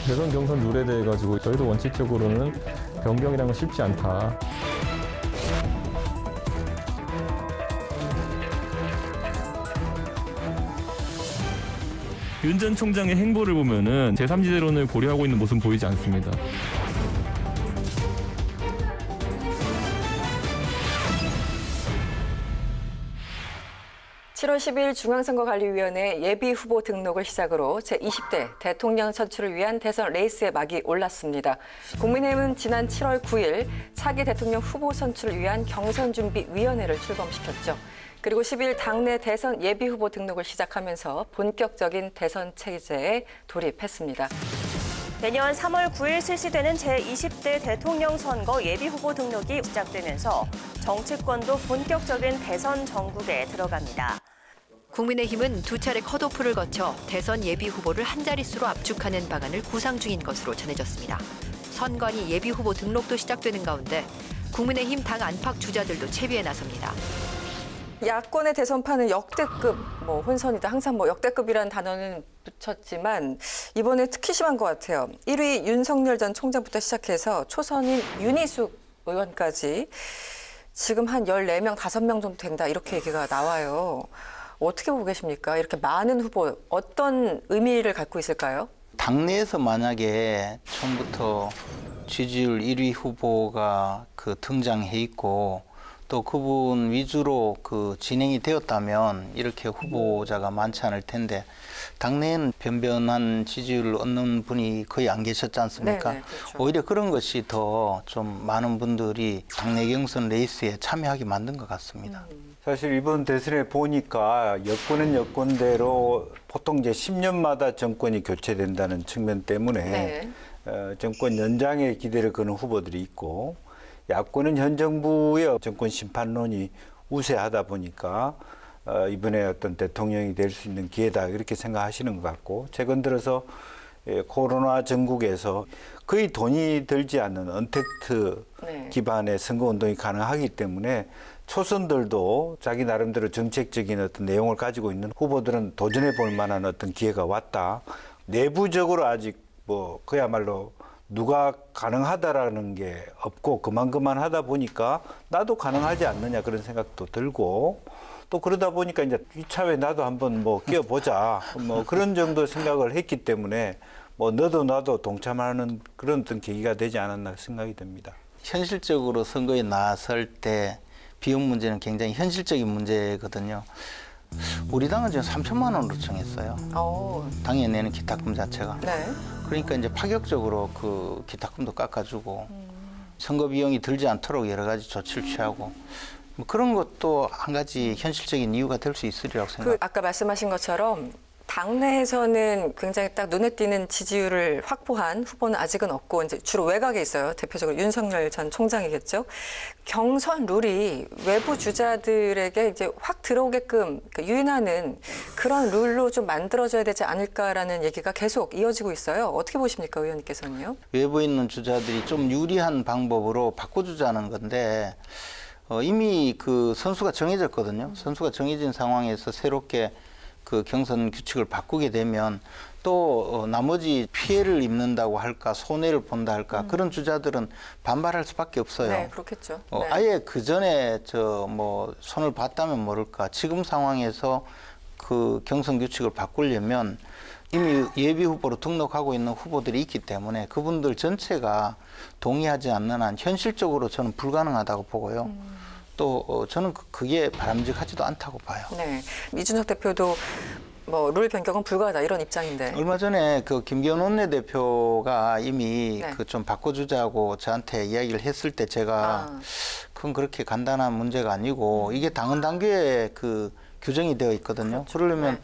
대선 경선 룰에 대해 가지고 저희도 원칙적으로는 변경이라는 건 쉽지 않다. 윤 전 총장의 행보를 보면은 제3지대론을 고려하고 있는 모습은 보이지 않습니다. (7월 10일) 중앙선거관리위원회 예비후보 등록을 시작으로 제20대 대통령 선출을 위한 대선 레이스의 막이 올랐습니다. 국민의힘은 지난 7월 9일 차기 대통령 후보 선출을 위한 경선준비위원회를 출범시켰죠. 그리고 10일 당내 대선 예비후보 등록을 시작하면서 본격적인 대선 체제에 돌입했습니다. 내년 3월 9일 실시되는 제20대 대통령 선거 예비후보 등록이 시작되면서 정치권도 본격적인 대선 전국에 들어갑니다. 국민의힘은 두 차례 컷오프를 거쳐 대선 예비후보를 한 자릿수로 압축하는 방안을 구상 중인 것으로 전해졌습니다. 선관위 예비후보 등록도 시작되는 가운데 국민의힘 당 안팎 주자들도 채비에 나섭니다. 야권의 대선판은 역대급, 혼선이다. 항상 역대급이라는 단어는 붙였지만 이번에 특히 심한 것 같아요. 1위 윤석열 전 총장부터 시작해서 초선인 윤희숙 의원까지 지금 한 14명, 5명 정도 된다. 이렇게 얘기가 나와요. 어떻게 보고 계십니까? 이렇게 많은 후보, 어떤 의미를 갖고 있을까요? 당내에서 만약에 처음부터 지지율 1위 후보가 등장해 있고 또 그분 위주로 진행이 되었다면 이렇게 후보자가 많지 않을 텐데 당내에는 변변한 지지율을 얻는 분이 거의 안 계셨지 않습니까? 네네, 그렇죠. 오히려 그런 것이 더 좀 많은 분들이 당내 경선 레이스에 참여하게 만든 것 같습니다. 사실 이번 대선에 보니까 여권은 여권대로 보통 이제 10년마다 정권이 교체된다는 측면 때문에 정권 연장에 기대를 거는 후보들이 있고 야권은 현 정부의 정권 심판론이 우세하다 보니까 이번에 어떤 대통령이 될 수 있는 기회다 이렇게 생각하시는 것 같고 최근 들어서 코로나 전국에서 거의 돈이 들지 않는 언택트 기반의 선거운동이 가능하기 때문에 초선들도 자기 나름대로 정책적인 어떤 내용을 가지고 있는 후보들은 도전해 볼 만한 어떤 기회가 왔다. 내부적으로 아직 그야말로 누가 가능하다라는 게 없고 그만하다 보니까 나도 가능하지 않느냐 그런 생각도 들고 또 그러다 보니까 이제 이차에 나도 한번 끼어보자 그런 정도 생각을 했기 때문에 너도 나도 동참하는 그런 어떤 계기가 되지 않았나 생각이 듭니다. 현실적으로 선거에 나설 때 비용 문제는 굉장히 현실적인 문제거든요. 우리 당은 지금 3천만 원으로 정했어요. 당에 내는 기타금 자체가. 네. 그러니까 이제 파격적으로 그 기타금도 깎아주고 선거 비용이 들지 않도록 여러 가지 조치를 취하고 그런 것도 한 가지 현실적인 이유가 될 수 있으리라고 생각합니다. 아까 말씀하신 것처럼 당내에서는 굉장히 딱 눈에 띄는 지지율을 확보한 후보는 아직은 없고 이제 주로 외곽에 있어요. 대표적으로 윤석열 전 총장이겠죠. 경선 룰이 외부 주자들에게 이제 확 들어오게끔 유인하는 그런 룰로 좀 만들어져야 되지 않을까라는 얘기가 계속 이어지고 있어요. 어떻게 보십니까, 의원님께서는요? 외부에 있는 주자들이 좀 유리한 방법으로 바꿔주자는 건데 이미 선수가 정해졌거든요. 선수가 정해진 상황에서 새롭게 경선 규칙을 바꾸게 되면 또 나머지 피해를 입는다고 할까 손해를 본다 할까 그런 주자들은 반발할 수밖에 없어요. 네, 그렇겠죠. 네. 아예 그 전에 손을 봤다면 모를까 지금 상황에서 경선 규칙을 바꾸려면 이미 예비 후보로 등록하고 있는 후보들이 있기 때문에 그분들 전체가 동의하지 않는 한 현실적으로 저는 불가능하다고 보고요. 또 저는 그게 바람직하지도 않다고 봐요. 네, 이준석 대표도 룰 변경은 불가하다 이런 입장인데. 얼마 전에 김기현 원내대표가 이미 좀 바꿔주자고 저한테 이야기를 했을 때 제가 그건 그렇게 간단한 문제가 아니고 이게 당헌 당규에 규정이 되어 있거든요. 그렇죠. 그러려면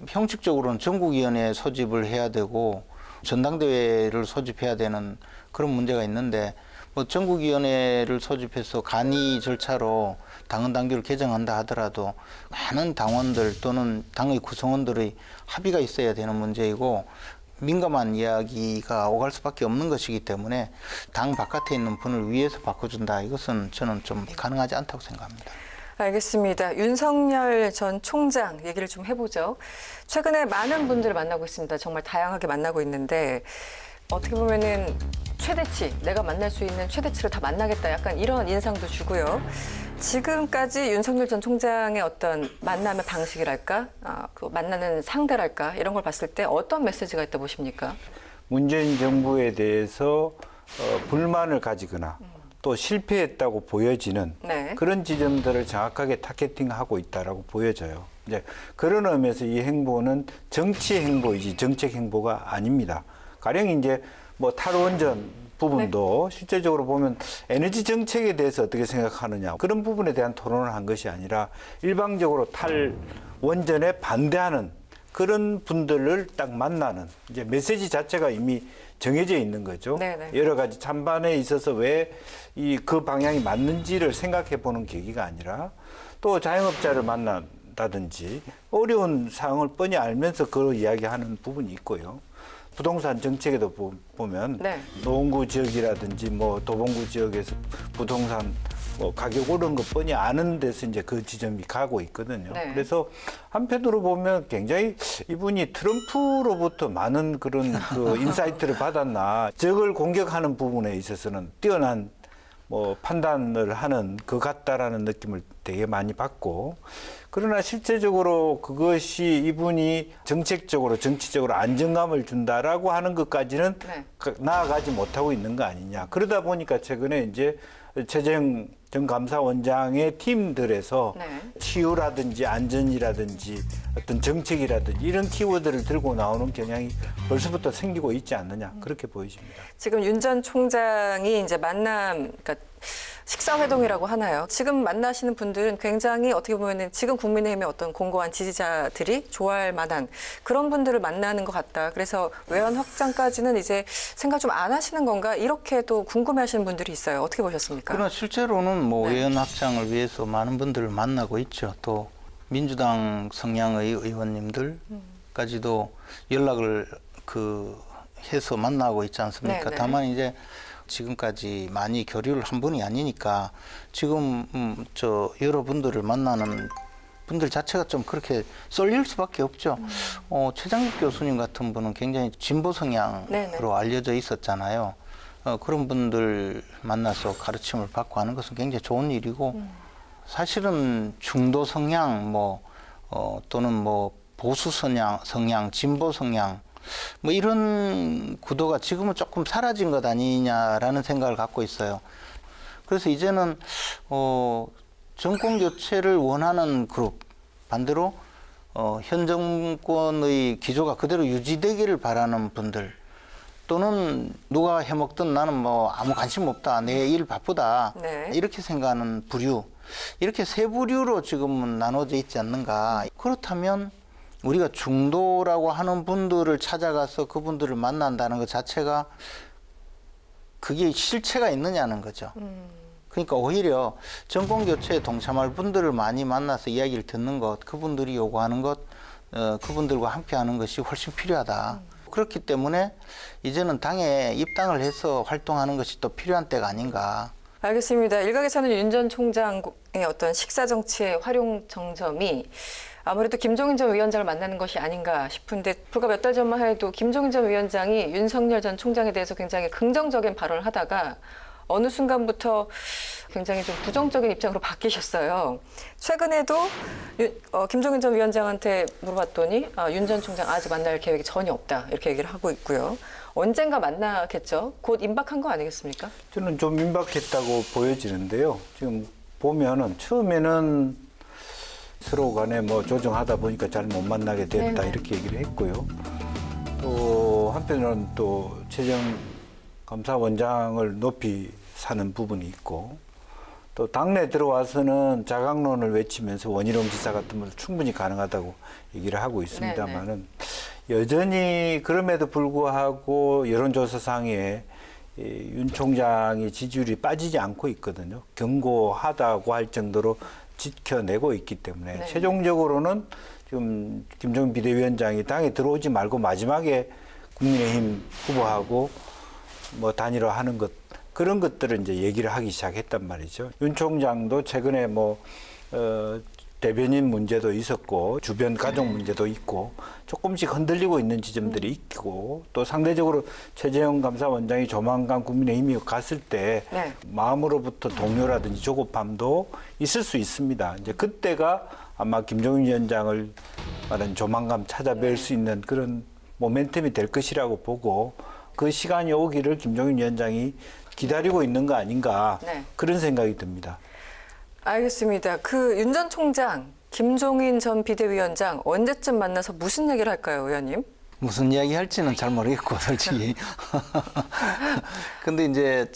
형식적으로는 전국위원회 소집을 해야 되고 전당대회를 소집해야 되는 그런 문제가 있는데 전국위원회를 소집해서 간이 절차로 당헌 당규를 개정한다 하더라도 많은 당원들 또는 당의 구성원들의 합의가 있어야 되는 문제이고 민감한 이야기가 오갈 수밖에 없는 것이기 때문에 당 바깥에 있는 분을 위해서 바꿔준다. 이것은 저는 좀 가능하지 않다고 생각합니다. 알겠습니다. 윤석열 전 총장 얘기를 좀 해보죠. 최근에 많은 분들을 만나고 있습니다. 정말 다양하게 만나고 있는데 어떻게 보면은 최대치, 내가 만날 수 있는 최대치를 다 만나겠다. 약간 이런 인상도 주고요. 지금까지 윤석열 전 총장의 어떤 만남의 방식이랄까, 그 만나는 상대랄까 이런 걸 봤을 때 어떤 메시지가 있다 보십니까? 문재인 정부에 대해서 불만을 가지거나 또 실패했다고 보여지는 네. 그런 지점들을 정확하게 타겟팅하고 있다라고 보여져요. 이제 그런 의미에서 이 행보는 정치 행보이지 정책 행보가 아닙니다. 가령 이제 뭐 탈원전 부분도 실제적으로 보면 에너지 정책에 대해서 어떻게 생각하느냐 그런 부분에 대한 토론을 한 것이 아니라 일방적으로 탈원전에 반대하는 그런 분들을 딱 만나는 이제 메시지 자체가 이미 정해져 있는 거죠. 네네. 여러 가지 찬반에 있어서 왜 그 방향이 맞는지를 생각해 보는 계기가 아니라 또 자영업자를 만난다든지 어려운 상황을 뻔히 알면서 그걸 이야기하는 부분이 있고요. 부동산 정책에도 보면 네. 노원구 지역이라든지 뭐 도봉구 지역에서 부동산 뭐 가격 오른 거 뻔히 아는 데서 이제 그 지점이 가고 있거든요. 네. 그래서 한편으로 보면 굉장히 이분이 트럼프로부터 많은 그런 그 인사이트를 받았나 적을 공격하는 부분에 있어서는 뛰어난 뭐 판단을 하는 것 같다라는 느낌을 되게 많이 받고 그러나 실제적으로 그것이 이분이 정책적으로 정치적으로 안정감을 준다라고 하는 것까지는 네. 나아가지 못하고 있는 거 아니냐. 그러다 보니까 최근에 이제 최재형 전 감사원장의 팀들에서 네. 치유라든지 안전이라든지 어떤 정책이라든지 이런 키워드를 들고 나오는 경향이 벌써부터 생기고 있지 않느냐 그렇게 보여집니다. 지금 윤 전 총장이 이제 만남, 그러니까 식사회동이라고 하나요? 지금 만나시는 분들은 굉장히 어떻게 보면은 지금 국민의힘의 어떤 공고한 지지자들이 좋아할 만한 그런 분들을 만나는 것 같다. 그래서 외연 확장까지는 이제 생각 좀 안 하시는 건가? 이렇게 또 궁금해하시는 분들이 있어요. 어떻게 보셨습니까? 그러나 실제로는 뭐 네. 외연 확장을 위해서 많은 분들을 만나고 있죠. 또 민주당 성향의 의원님들까지도 연락을 해서 만나고 있지 않습니까? 네, 네. 다만 이제 지금까지 많이 교류를 한 분이 아니니까 지금 여러분들을 만나는 분들 자체가 좀 그렇게 쏠릴 수밖에 없죠. 최장국 교수님 같은 분은 굉장히 진보 성향으로 네네. 알려져 있었잖아요. 그런 분들 만나서 가르침을 받고 하는 것은 굉장히 좋은 일이고 사실은 중도 성향 또는 뭐 보수 성향, 진보 성향 뭐 이런 구도가 지금은 조금 사라진 것 아니냐라는 생각을 갖고 있어요. 그래서 이제는 정권 교체를 원하는 그룹, 반대로 현 정권의 기조가 그대로 유지되기를 바라는 분들, 또는 누가 해먹든 나는 뭐 아무 관심 없다, 내 일 바쁘다, 네. 이렇게 생각하는 부류, 이렇게 세 부류로 지금은 나눠져 있지 않는가. 그렇다면 우리가 중도라고 하는 분들을 찾아가서 그분들을 만난다는 것 자체가 그게 실체가 있느냐는 거죠. 그러니까 오히려 정권 교체에 동참할 분들을 많이 만나서 이야기를 듣는 것, 그분들이 요구하는 것, 그분들과 함께 하는 것이 훨씬 필요하다. 그렇기 때문에 이제는 당에 입당을 해서 활동하는 것이 또 필요한 때가 아닌가. 알겠습니다. 일각에서는 윤 전 총장의 어떤 식사 정치의 활용 정점이 아무래도 김종인 전 위원장을 만나는 것이 아닌가 싶은데 불과 몇 달 전만 해도 김종인 전 위원장이 윤석열 전 총장에 대해서 굉장히 긍정적인 발언을 하다가 어느 순간부터 굉장히 좀 부정적인 입장으로 바뀌셨어요. 최근에도 김종인 전 위원장한테 물어봤더니 윤 전 총장 아직 만날 계획이 전혀 없다 이렇게 얘기를 하고 있고요. 언젠가 만나겠죠. 곧 임박한 거 아니겠습니까? 저는 좀 임박했다고 보여지는데요. 지금 보면은 처음에는 서로 간에 뭐 조정하다 보니까 잘 못 만나게 됐다 네네. 이렇게 얘기를 했고요. 또 한편으로는 또 최재형 감사원장을 높이 사는 부분이 있고 또 당내 들어와서는 자강론을 외치면서 원희룡 지사 같은 분도 충분히 가능하다고 얘기를 하고 있습니다만은 여전히 그럼에도 불구하고 여론조사상에 윤 총장의 지지율이 빠지지 않고 있거든요. 견고하다고 할 정도로 지켜내고 있기 때문에 네. 최종적으로는 지금 김종인 비대위원장이 당에 들어오지 말고 마지막에 국민의힘 후보하고 뭐 단일화하는 것 그런 것들을 이제 얘기를 하기 시작했단 말이죠. 윤 총장도 최근에 뭐 대변인 문제도 있었고 주변 가족 문제도 있고 조금씩 흔들리고 있는 지점들이 있고 또 상대적으로 최재형 감사원장이 조만간 국민의힘이 갔을 때 네. 마음으로부터 동요라든지 조급함도 있을 수 있습니다. 이제 그때가 아마 김종인 위원장을 말한 조만간 찾아뵐 수 있는 그런 모멘텀이 될 것이라고 보고 그 시간이 오기를 김종인 위원장이 기다리고 있는 거 아닌가 네. 그런 생각이 듭니다. 알겠습니다. 그 윤 전 총장, 김종인 전 비대위원장 언제쯤 만나서 무슨 얘기를 할까요, 의원님? 무슨 이야기 할지는 잘 모르겠고 솔직히. 근데 이제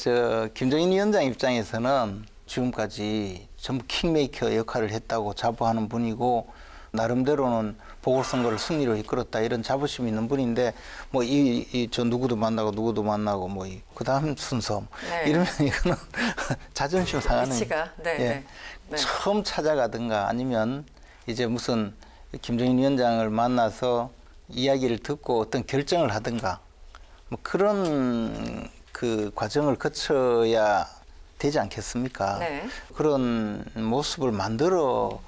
김종인 위원장 입장에서는 지금까지 전부 킹메이커 역할을 했다고 자부하는 분이고 나름대로는 보궐선거를 승리로 이끌었다 이런 자부심이 있는 분인데 뭐 저 누구도 만나고 뭐 그 다음 순서 네. 이러면 이거는 자존심 상하는. 위치가 네. 처음 찾아가든가 아니면 이제 무슨 김종인 위원장을 만나서 이야기를 듣고 어떤 결정을 하든가 뭐 그런 그 과정을 거쳐야 되지 않겠습니까? 네. 그런 모습을 만들어서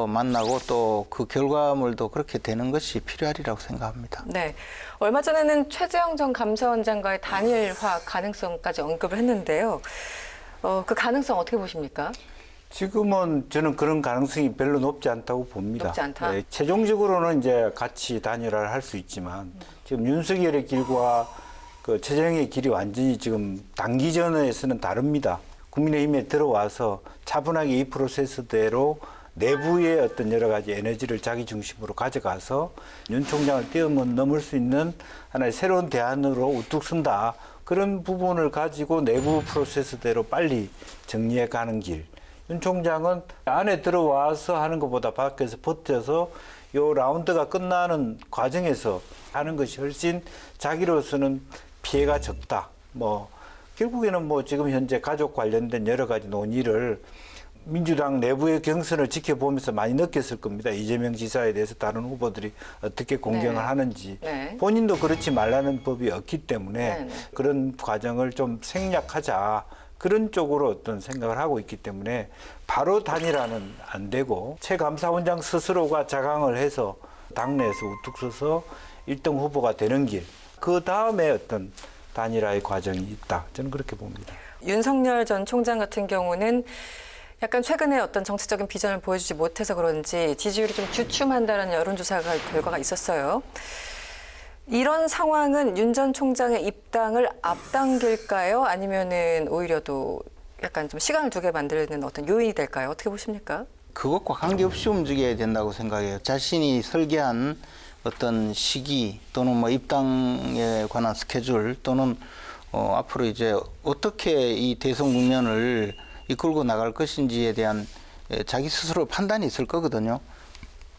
만나고 또 그 결과물도 그렇게 되는 것이 필요하리라고 생각합니다. 네. 얼마 전에는 최재형 전 감사원장과의 단일화 가능성까지 언급을 했는데요. 그 가능성 어떻게 보십니까? 지금은 저는 그런 가능성이 별로 높지 않다고 봅니다. 높지 않다? 네, 최종적으로는 이제 같이 단일화를 할 수 있지만 지금 윤석열의 길과 그 최재형의 길이 완전히 지금 단기전에서는 다릅니다. 국민의힘에 들어와서 차분하게 이 프로세스대로 내부의 어떤 여러 가지 에너지를 자기 중심으로 가져가서 윤 총장을 뛰어넘을 수 있는 하나의 새로운 대안으로 우뚝 선다. 그런 부분을 가지고 내부 프로세스대로 빨리 정리해 가는 길. 윤 총장은 안에 들어와서 하는 것보다 밖에서 버텨서 요 라운드가 끝나는 과정에서 하는 것이 훨씬 자기로서는 피해가 적다. 뭐 결국에는 뭐 지금 현재 가족 관련된 여러 가지 논의를 민주당 내부의 경선을 지켜보면서 많이 느꼈을 겁니다. 이재명 지사에 대해서 다른 후보들이 어떻게 공경을 네. 하는지. 네. 본인도 그렇지 말라는 법이 없기 때문에 네. 그런 과정을 좀 생략하자. 그런 쪽으로 어떤 생각을 하고 있기 때문에 바로 단일화는 안 되고 최 감사원장 스스로가 자강을 해서 당내에서 우뚝 서서 1등 후보가 되는 길. 그 다음에 어떤 단일화의 과정이 있다. 저는 그렇게 봅니다. 윤석열 전 총장 같은 경우는 약간 최근에 어떤 정치적인 비전을 보여주지 못해서 그런지 지지율이 좀 주춤한다는 여론조사 결과가 있었어요. 이런 상황은 윤 전 총장의 입당을 앞당길까요? 아니면은 오히려 또 약간 좀 시간을 두게 만드는 어떤 요인이 될까요? 어떻게 보십니까? 그것과 관계없이 움직여야 된다고 생각해요. 자신이 설계한 어떤 시기 또는 뭐 입당에 관한 스케줄 또는 앞으로 이제 어떻게 이 대선 국면을 이끌고 나갈 것인지에 대한 자기 스스로 판단이 있을 거거든요.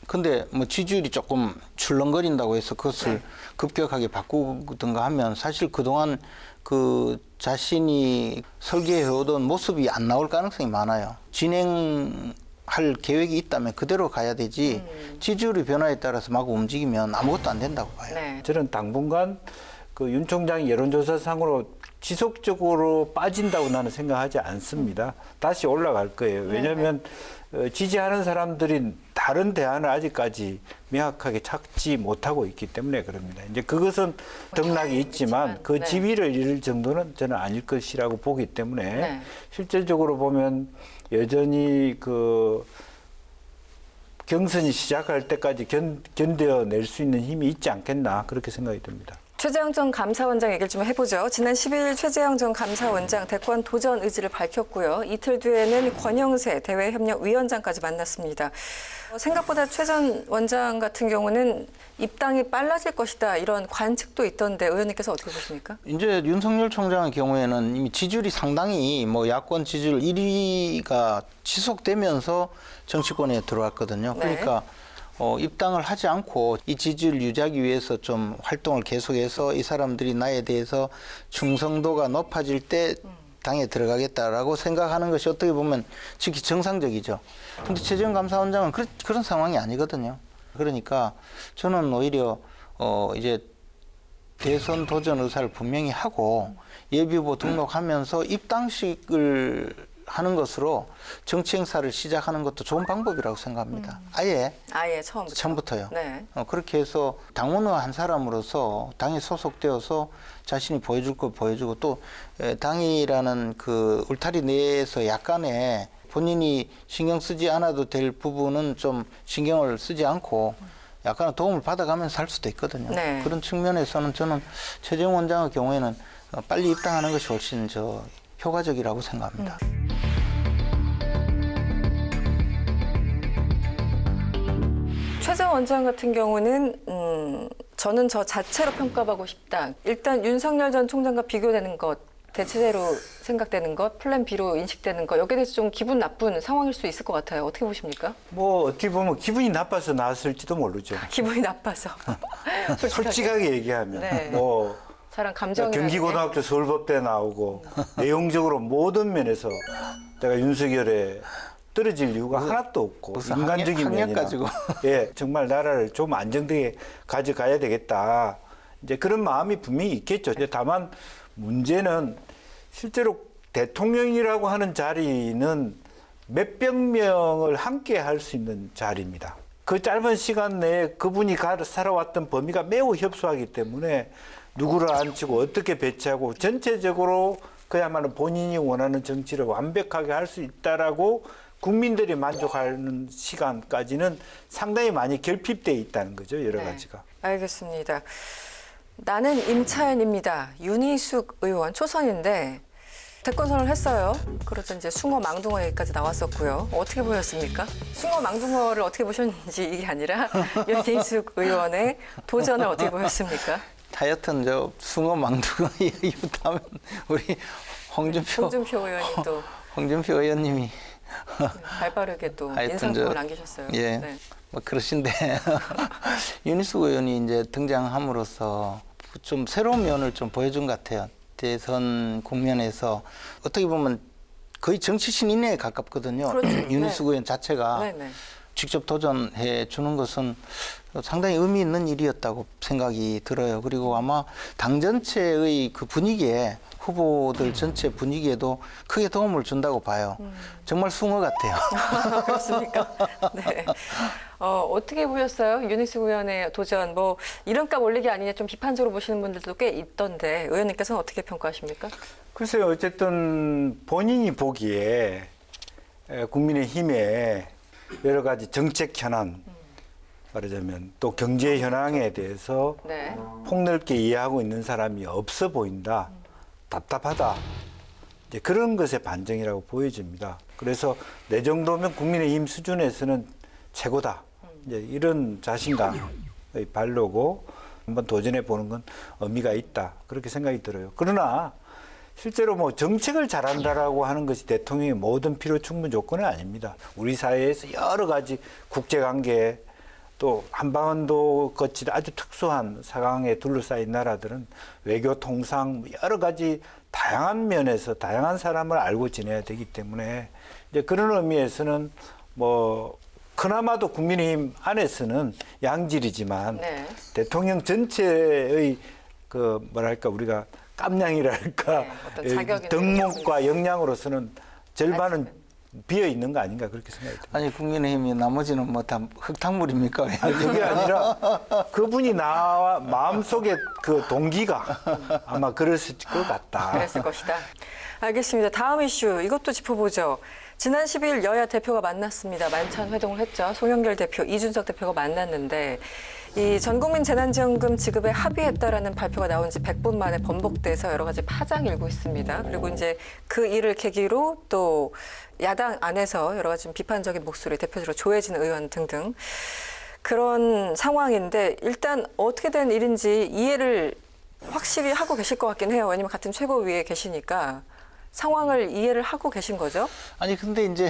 근데 뭐 지지율이 조금 출렁거린다고 해서 그것을 급격하게 바꾸든가 하면 사실 그동안 그 자신이 설계해오던 모습이 안 나올 가능성이 많아요. 진행할 계획이 있다면 그대로 가야 되지 지지율의 변화에 따라서 막 움직이면 아무것도 안 된다고 봐요. 네. 저는 당분간 그 윤 총장이 여론조사상으로 지속적으로 빠진다고 나는 생각하지 않습니다. 다시 올라갈 거예요. 왜냐하면 지지하는 사람들이 다른 대안을 아직까지 명확하게 찾지 못하고 있기 때문에 그럽니다. 이제 그것은 등락이 있지만 그 네. 지위를 잃을 정도는 저는 아닐 것이라고 보기 때문에 네. 실질적으로 보면 여전히 그 경선이 시작할 때까지 견뎌낼 수 있는 힘이 있지 않겠나 그렇게 생각이 듭니다. 최재형 전 감사원장 얘기를 좀 해보죠. 지난 10일 최재형 전 감사원장 대권 도전 의지를 밝혔고요. 이틀 뒤에는 권영세 대외협력위원장까지 만났습니다. 생각보다 최 전 원장 같은 경우는 입당이 빨라질 것이다 이런 관측도 있던데 의원님께서 어떻게 보십니까? 이제 윤석열 총장의 경우에는 이미 지지율이 상당히 뭐 야권 지지율 1위가 지속되면서 정치권에 들어왔거든요. 네. 그러니까 입당을 하지 않고 이 지지율 유지하기 위해서 좀 활동을 계속해서 이 사람들이 나에 대해서 충성도가 높아질 때 당에 들어가겠다라고 생각하는 것이 어떻게 보면 특히 정상적이죠. 근데 최재형 감사원장은 그런 상황이 아니거든요. 그러니까 저는 오히려 이제 대선 도전 의사를 분명히 하고 예비후보 등록하면서 입당식을 하는 것으로 정치 행사를 시작하는 것도 좋은 방법이라고 생각합니다. 아예 처음부터요. 네. 그렇게 해서 당원의 한 사람으로서 당에 소속되어서 자신이 보여줄 거 보여주고 또 당이라는 그 울타리 내에서 약간의 본인이 신경 쓰지 않아도 될 부분은 좀 신경을 쓰지 않고 약간의 도움을 받아가면서 할 수도 있거든요. 네. 그런 측면에서는 저는 최재형 원장의 경우에는 빨리 입당하는 것이 훨씬 효과적이라고 생각합니다. 최재형 원장 같은 경우는 저는 저 자체로 평가받고 싶다. 일단 윤석열 전 총장과 비교되는 것, 대체제로 생각되는 것, 플랜 B로 인식되는 것, 여기에 대해서 좀 기분 나쁜 상황일 수 있을 것 같아요. 어떻게 보십니까? 뭐 어떻게 보면 기분이 나빠서 나왔을지도 모르죠. 기분이 나빠서. 솔직하게 얘기하면 네. 뭐 저랑 감정이 경기고등학교 서울법대 나오고 내용적으로 모든 면에서 내가 윤석열에 떨어질 이유가 하나도 없고 무슨 인간적인 학력 면이나 가지고. 예, 정말 나라를 좀 안정되게 가져가야 되겠다. 이제 그런 마음이 분명히 있겠죠. 이제 다만 문제는 실제로 대통령이라고 하는 자리는 몇백 명을 함께 할 수 있는 자리입니다. 그 짧은 시간 내에 그분이 살아왔던 범위가 매우 협소하기 때문에 누구를 앉히고 어떻게 배치하고 전체적으로 그야말로 본인이 원하는 정치를 완벽하게 할 수 있다라고 국민들이 만족하는 시간까지는 상당히 많이 결핍되어 있다는 거죠. 여러 가지가. 알겠습니다. 나는 임차연입니다. 윤희숙 의원 초선인데 대권선언을 했어요. 그러다 이제 숭어 망둥어 얘기까지 나왔었고요. 어떻게 보셨습니까? 숭어 망둥어를 어떻게 보셨는지 이게 아니라 윤희숙 의원의 도전을 어떻게 보셨습니까? 하여튼 숭어 망둥어 이유다면 우리 홍준표 의원이 또 홍준표 의원님이 발빠르게 또 하여튼 인상평을 남기셨어요. 예, 네. 뭐 그러신데 윤희숙 의원이 이제 등장함으로써 좀 새로운 면을 좀 보여준 것 같아요. 대선 국면에서 어떻게 보면 거의 정치 신인에 가깝거든요. 그렇죠. 윤희숙 의원 자체가 네네. 직접 도전해 주는 것은 상당히 의미 있는 일이었다고 생각이 들어요. 그리고 아마 당 전체의 그 분위기에 후보들 전체 분위기에도 크게 도움을 준다고 봐요. 정말 숭어 같아요. 그렇습니까? 네. 어떻게 보셨어요? 윤희숙 의원의 도전, 뭐 이름값 올리기 아니냐 좀 비판적으로 보시는 분들도 꽤 있던데 의원님께서는 어떻게 평가하십니까? 글쎄요, 어쨌든 본인이 보기에 국민의힘의 여러 가지 정책 현안, 말하자면 또 경제 현황에 대해서 네. 폭넓게 이해하고 있는 사람이 없어 보인다. 답답하다. 이제 그런 것의 반증이라고 보여집니다. 그래서 내 정도면 국민의힘 수준에서는 최고다. 이제 이런 자신감의 발로고 한번 도전해 보는 건 의미가 있다. 그렇게 생각이 들어요. 그러나 실제로 뭐 정책을 잘한다라고 하는 것이 대통령의 모든 필요 충분 조건은 아닙니다. 우리 사회에서 여러 가지 국제관계 또 한반도 거치 아주 특수한 상황에 둘러싸인 나라들은 외교 통상 여러 가지 다양한 면에서 다양한 사람을 알고 지내야 되기 때문에 이제 그런 의미에서는 뭐 그나마도 국민의힘 안에서는 양질이지만 네. 대통령 전체의 그 뭐랄까 우리가 깜냥이랄까 네, 어떤 자격이 덕목과 역량으로서는 절반은 비어 있는 거 아닌가 그렇게 생각이 듭니다. 아니 국민의힘이 나머지는 뭐 다 흙탕물입니까? 아니, 그게 아니라 그분이 나와 마음속에 그 동기가 아마 그랬을 것 같다. 그랬을 것이다. 알겠습니다. 다음 이슈 이것도 짚어보죠. 지난 10일 여야 대표가 만났습니다. 만찬 회동을 했죠. 송영길 대표, 이준석 대표가 만났는데 이 전국민 재난지원금 지급에 합의했다라는 발표가 나온 지 100분 만에 번복돼서 여러 가지 파장이 일고 있습니다. 그리고 이제 그 일을 계기로 또 야당 안에서 여러 가지 좀 비판적인 목소리, 대표적으로 조혜진 의원 등등 그런 상황인데 일단 어떻게 된 일인지 이해를 확실히 하고 계실 것 같긴 해요. 왜냐면 같은 최고위에 계시니까 상황을 이해를 하고 계신 거죠? 아니 근데 이제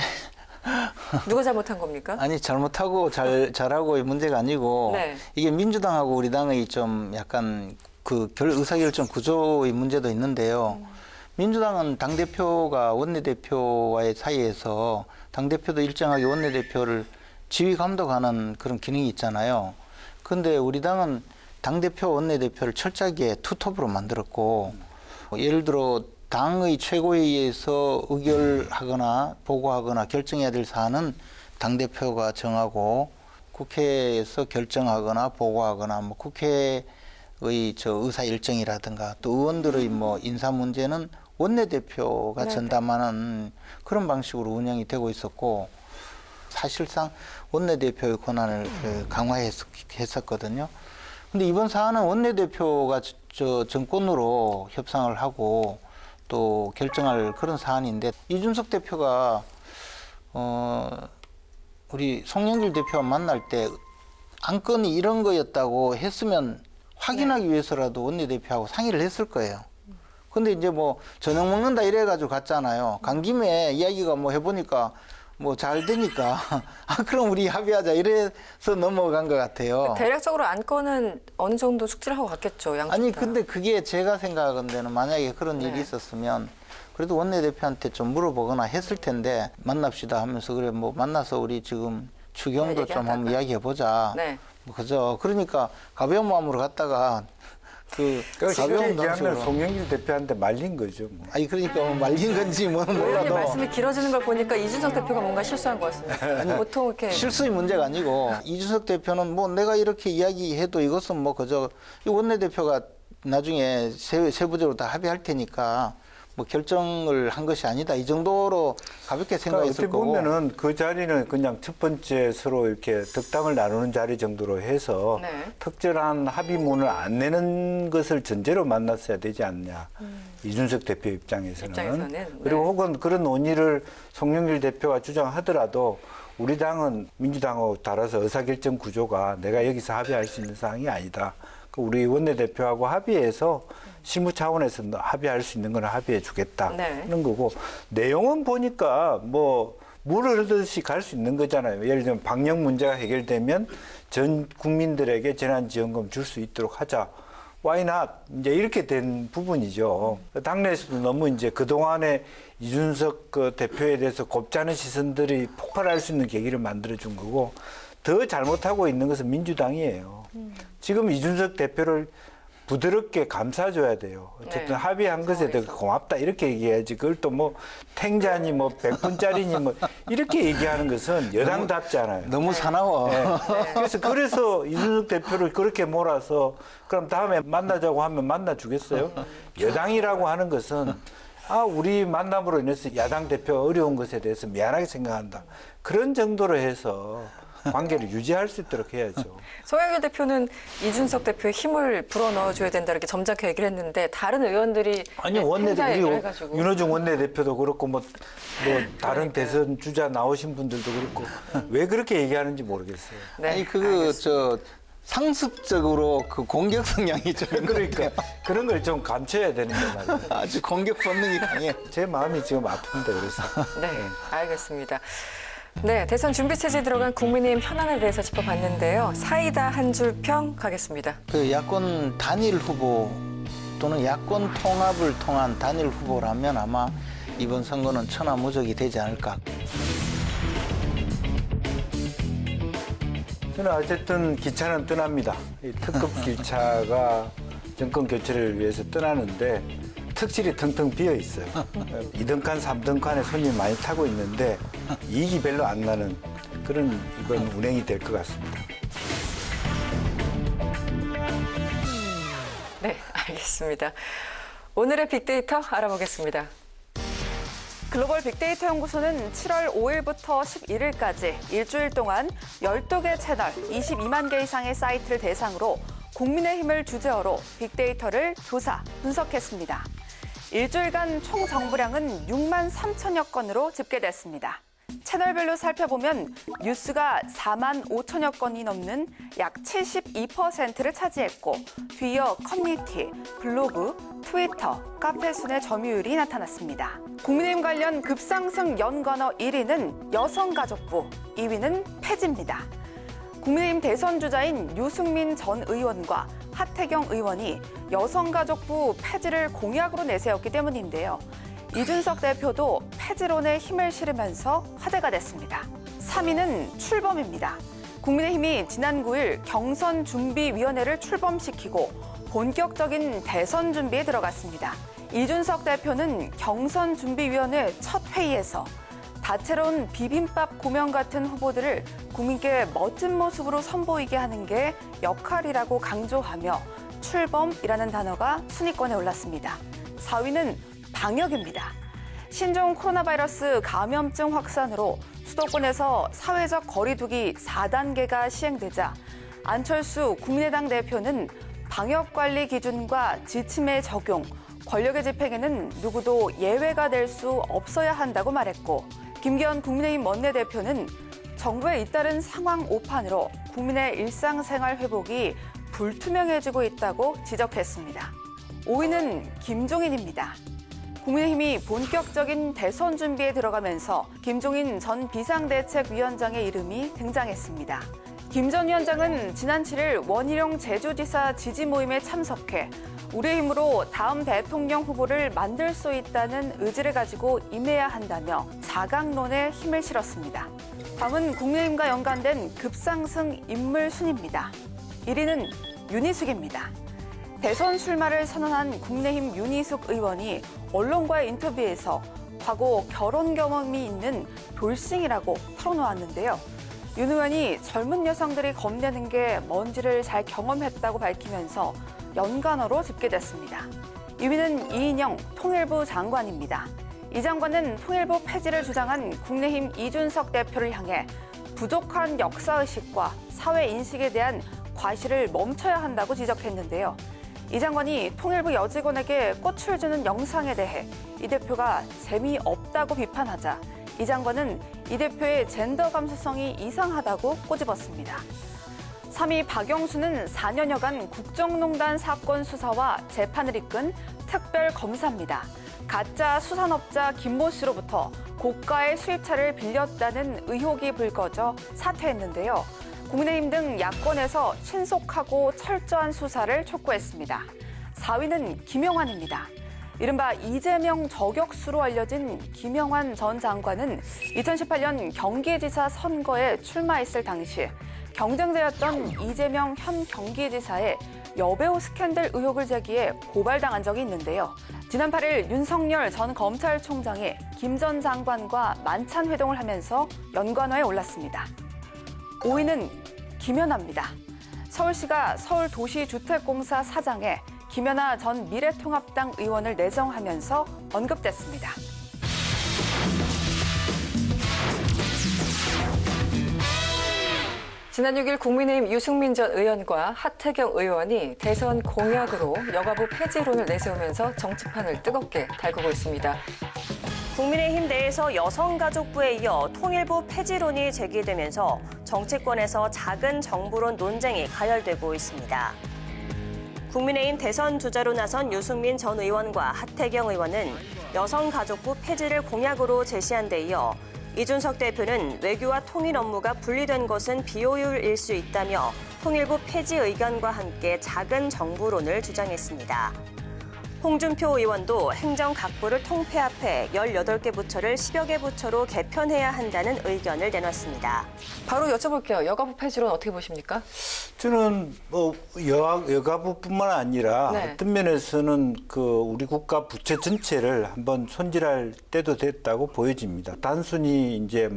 누가 잘못한 겁니까? 아니 잘못하고 잘하고의 문제가 아니고 네. 이게 민주당하고 우리 당의 좀 약간 그 의사결정 구조의 문제도 있는데요. 민주당은 당대표가 원내대표와의 사이에서 당대표도 일정하게 원내대표를 지휘 감독하는 그런 기능이 있잖아요. 그런데 우리 당은 당대표 원내대표를 철저하게 투톱으로 만들었고 예를 들어 당의 최고회의에서 의결하거나 보고하거나 결정해야 될 사안은 당대표가 정하고 국회에서 결정하거나 보고하거나 뭐 국회의 의사 일정이라든가 또 의원들의 뭐 인사 문제는 원내대표가 전담하는 그런 방식으로 운영이 되고 있었고 사실상 원내대표의 권한을 강화했었거든요. 근데 이번 사안은 원내대표가 정권으로 협상을 하고 또 결정할 그런 사안인데 이준석 대표가 우리 송영길 대표와 만날 때 안건이 이런 거였다고 했으면 확인하기 위해서라도 원내대표하고 상의를 했을 거예요. 근데 이제 뭐 저녁 먹는다 이래가지고 갔잖아요. 간 김에 이야기가 뭐 해보니까 뭐 잘 되니까 그럼 우리 합의하자 이래서 넘어간 것 같아요. 대략적으로 안건은 어느 정도 숙지를 하고 갔겠죠. 양쪽 아니 다. 근데 그게 제가 생각하건대는 만약에 그런 일이 있었으면 그래도 원내대표한테 좀 물어보거나 했을 텐데 만납시다 하면서 그래 뭐 만나서 우리 지금 추경도 좀 한번 이야기해보자. 네. 뭐 그죠. 그러니까 가벼운 마음으로 갔다가 그러니까 쉽게 가벼운 얘기하면 방식으로. 송영길 대표한테 말린 거죠. 뭐. 아니 그러니까 뭐 말린 건지 뭐는 의원님 몰라도 말씀이 길어지는 걸 보니까 이준석 대표가 뭔가 실수한 것 같습니다. 보통 이렇게 실수의 문제가 아니고 이준석 대표는 뭐 내가 이렇게 이야기해도 이것은 뭐 그저 이 원내대표가 나중에 세부적으로 다 합의할 테니까 뭐 결정을 한 것이 아니다 이 정도로 가볍게 그러니까 생각했을 어떻게 거고 보면은 그 자리는 그냥 첫 번째 서로 이렇게 덕담을 나누는 자리 정도로 해서 네. 특별한 합의문을 안 내는 것을 전제로 만났어야 되지 않냐. 이준석 대표 입장에서는. 네. 그리고 혹은 그런 논의를 송영길 대표가 주장하더라도 우리 당은 민주당하고 따라서 의사결정 구조가 내가 여기서 합의할 수 있는 사항이 아니다. 우리 원내대표하고 합의해서 실무 차원에서 합의할 수 있는 건 합의해 주겠다 네. 하는 거고 내용은 보니까 뭐 물을 흐르듯이 갈 수 있는 거잖아요. 예를 들면 방역 문제가 해결되면 전 국민들에게 재난지원금 줄 수 있도록 하자. Why not? 이제 이렇게 된 부분이죠. 당내에서도 너무 이제 그동안에 이준석 그 대표에 대해서 곱지 않은 시선들이 폭발할 수 있는 계기를 만들어준 거고 더 잘못하고 있는 것은 민주당이에요. 지금 이준석 대표를 부드럽게 감싸줘야 돼요. 어쨌든 합의한 것에 대해서 고맙다 이렇게 얘기해야지. 그걸 또 뭐 탱자니 뭐 100분짜리니 뭐 이렇게 얘기하는 것은 여당답지 않아요. 너무 사나워. 네. 그래서 이준석 대표를 그렇게 몰아서 그럼 다음에 만나자고 하면 만나 주겠어요? 여당이라고 하는 것은 우리 만남으로 인해서 야당 대표가 어려운 것에 대해서 미안하게 생각한다. 그런 정도로 해서 관계를 유지할 수 있도록 해야죠. 송영길 대표는 이준석 대표의 힘을 불어넣어줘야 된다 이렇게 점잖게 얘기를 했는데 다른 의원들이 아니 원내대표 우리 윤호중 원내대표도 그렇고 뭐 다른 대선 주자 나오신 분들도 그렇고 왜 그렇게 얘기하는지 모르겠어요. 네, 아니 상습적으로 그 공격 성향이 좀 그러니까 그런 걸 좀 감춰야 되는 거 말이에요. 아주 공격 본능이 강해. 제 마음이 지금 아픈데 그래서. 네, 알겠습니다. 네, 대선 준비 체제에 들어간 국민의힘 현안에 대해서 짚어봤는데요. 사이다 한 줄 평 가겠습니다. 그 야권 단일 후보 또는 야권 통합을 통한 단일 후보라면 아마 이번 선거는 천하무적이 되지 않을까. 저는 어쨌든 기차는 떠납니다. 이 특급 기차가 정권 교체를 위해서 떠나는데 특실이 텅텅 비어 있어요. 2등 칸, 3등 칸에 손님이 많이 타고 있는데 이익이 별로 안 나는 그런 이번 운행이 될 것 같습니다. 네, 알겠습니다. 오늘의 빅데이터 알아보겠습니다. 글로벌 빅데이터 연구소는 7월 5일부터 11일까지 일주일 동안 12개 채널 22만 개 이상의 사이트를 대상으로 국민의힘을 주제어로 빅데이터를 조사, 분석했습니다. 일주일간 총 정보량은 6만 3천여 건으로 집계됐습니다. 채널별로 살펴보면 뉴스가 4만 5천여 건이 넘는 약 72%를 차지했고 뒤이어 커뮤니티, 블로그, 트위터, 카페 순의 점유율이 나타났습니다. 국민의힘 관련 급상승 연관어 1위는 여성가족부, 2위는 폐지입니다. 국민의힘 대선 주자인 유승민 전 의원과 하태경 의원이 여성가족부 폐지를 공약으로 내세웠기 때문인데요. 이준석 대표도 폐지론에 힘을 실으면서 화제가 됐습니다. 3위는 출범입니다. 국민의힘이 지난 9일 경선준비위원회를 출범시키고 본격적인 대선 준비에 들어갔습니다. 이준석 대표는 경선준비위원회 첫 회의에서 다채로운 비빔밥 고명 같은 후보들을 국민께 멋진 모습으로 선보이게 하는 게 역할이라고 강조하며 출범이라는 단어가 순위권에 올랐습니다. 4위는 방역입니다. 신종 코로나 바이러스 감염증 확산으로 수도권에서 사회적 거리두기 4단계가 시행되자 안철수 국민의당 대표는 방역관리 기준과 지침의 적용, 권력의 집행에는 누구도 예외가 될 수 없어야 한다고 말했고, 김기현 국민의힘 원내대표는 정부의 잇따른 상황 오판으로 국민의 일상생활 회복이 불투명해지고 있다고 지적했습니다. 5위는 김종인입니다. 국민의힘이 본격적인 대선 준비에 들어가면서 김종인 전 비상대책위원장의 이름이 등장했습니다. 김 전 위원장은 지난 7일 원희룡 제주지사 지지 모임에 참석해 우리의 힘으로 다음 대통령 후보를 만들 수 있다는 의지를 가지고 임해야 한다며 자강론에 힘을 실었습니다. 다음은 국민의힘과 연관된 급상승 인물 순입니다. 1위는 윤희숙입니다. 대선 출마를 선언한 국민의힘 윤희숙 의원이 언론과의 인터뷰에서 과거 결혼 경험이 있는 돌싱이라고 털어놓았는데요. 윤 의원이 젊은 여성들이 겁내는 게 뭔지를 잘 경험했다고 밝히면서 연관어로 집계됐습니다. 2위는 이인영 통일부 장관입니다. 이 장관은 통일부 폐지를 주장한 국민의힘 이준석 대표를 향해 부족한 역사의식과 사회인식에 대한 과시를 멈춰야 한다고 지적했는데요. 이 장관이 통일부 여직원에게 꽃을 주는 영상에 대해 이 대표가 재미없다고 비판하자 이 장관은 이 대표의 젠더 감수성이 이상하다고 꼬집었습니다. 3위 박영수는 4년여간 국정농단 사건 수사와 재판을 이끈 특별검사입니다. 가짜 수산업자 김모 씨로부터 고가의 수입차를 빌렸다는 의혹이 불거져 사퇴했는데요. 국민의힘 등 야권에서 신속하고 철저한 수사를 촉구했습니다. 4위는 김영환입니다. 이른바 이재명 저격수로 알려진 김영환 전 장관은 2018년 경기지사 선거에 출마했을 당시 경쟁자였던 이재명 현 경기지사의 여배우 스캔들 의혹을 제기해 고발당한 적이 있는데요. 지난 8일 윤석열 전 검찰총장이 김 전 장관과 만찬 회동을 하면서 연관어에 올랐습니다. 5위는 김연아입니다. 서울시가 서울도시주택공사 사장에 김연아 전 미래통합당 의원을 내정하면서 언급됐습니다. 지난 6일 국민의힘 유승민 전 의원과 하태경 의원이 대선 공약으로 여가부 폐지론을 내세우면서 정치판을 뜨겁게 달구고 있습니다. 국민의힘 내에서 여성가족부에 이어 통일부 폐지론이 제기되면서 정치권에서 작은 정부론 논쟁이 가열되고 있습니다. 국민의힘 대선 주자로 나선 유승민 전 의원과 하태경 의원은 여성가족부 폐지를 공약으로 제시한 데 이어 이준석 대표는 외교와 통일 업무가 분리된 것은 비효율일 수 있다며 통일부 폐지 의견과 함께 작은 정부론을 주장했습니다. 홍준표 의원도 행정각부를 통폐합해 18개 부처를 10여 개 부처로 개편해야 한다는 의견을 내놨습니다. 바로 여쭤볼게요. 여가부 폐지론 어떻게 보십니까? 저는 여가부뿐만 아니라 네. 어떤 면에서는 우리 국가 부채 전체를 한번 손질할 때도 됐다고 보여집니다. 단순히 이제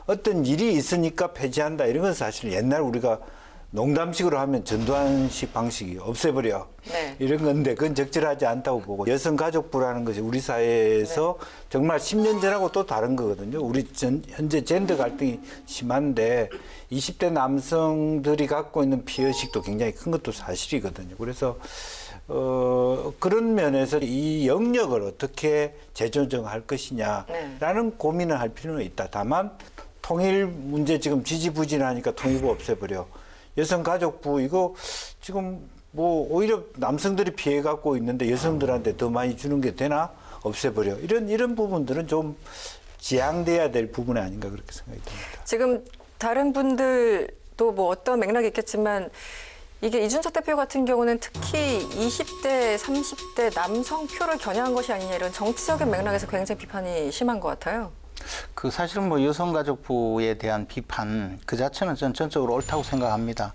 어떤 일이 있으니까 폐지한다 이런 건 사실 옛날 우리가 농담식으로 하면 전두환식 방식이 없애버려. 네. 이런 건데 그건 적절하지 않다고 보고 여성가족부라는 것이 우리 사회에서 네. 정말 10년 전하고 또 다른 거거든요. 우리 현재 젠더 갈등이 심한데 20대 남성들이 갖고 있는 피해의식도 굉장히 큰 것도 사실이거든요. 그래서 그런 면에서 이 영역을 어떻게 재조정할 것이냐라는 네. 고민을 할 필요는 있다. 다만 통일 문제 지금 지지부진하니까 통일부 없애버려. 여성가족부 이거 지금 오히려 남성들이 피해 갖고 있는데 여성들한테 더 많이 주는 게 되나? 없애버려. 이런 부분들은 좀 지양돼야 될 부분이 아닌가 그렇게 생각이 듭니다. 지금 다른 분들도 어떤 맥락이 있겠지만 이게 이준석 대표 같은 경우는 특히 20대, 30대 남성 표를 겨냥한 것이 아니냐 이런 정치적인 맥락에서 굉장히 비판이 심한 것 같아요. 사실은 여성가족부에 대한 비판 그 자체는 전 전적으로 옳다고 생각합니다.